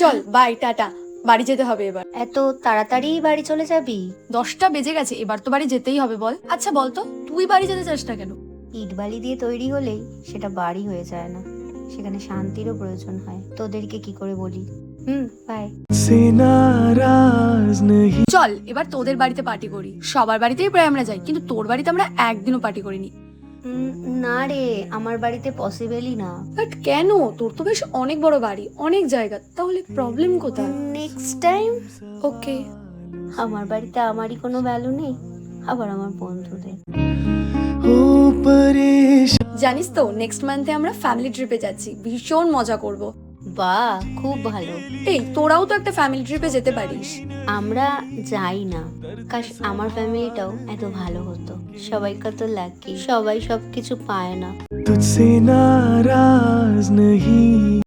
চল by, tata, বাড়ি যেতে হবে এবার। এত তাড়াতাড়ি বাড়ি চলে যাবি? 10টা বেজে গেছে, এবার তো বাড়ি যেতেই হবে বল। আচ্ছা বলতো, তুই বাড়ি যেতে চাস না কেন? ইট বালি দিয়ে তৈরি হলেই সেটা বাড়ি হয়ে যায় না, সেখানে শান্তিরও প্রয়োজন হয়। তোদেরকে কি করে বলি? বাই। চল এবার তোদের বাড়িতে পার্টি করি। সবার বাড়িতেই প্রায় আমরা যাই, কিন্তু তোর বাড়িতে আমরা একদিনও পার্টি করিনি। না রে, আমার বাড়িতে পসিবলই না। বাট কেন? তোর তো বেশ অনেক বড় বাড়ি, অনেক জায়গা, তাহলে প্রবলেম কোথায়? Next time. ওকে। আমার বাড়িতে আমারই কোনো ভ্যালু নেই, আবার আমার বন্ধুদের। জানিস তো নেক্সট মান্থে আমরা ফ্যামিলি ট্রিপে যাচ্ছি, ভীষণ মজা করব। বাহ, খুব ভালো। এই তোরাও তো একটা ফ্যামিলি ট্রিপে যেতে পারিস। আমরা যাই না, কাশ আমার ফ্যামিলিটাও এত ভালো হতো। সবাই কত লাকি, সবাই সবকিছু পায় না। तुझसे नाराज नहीं।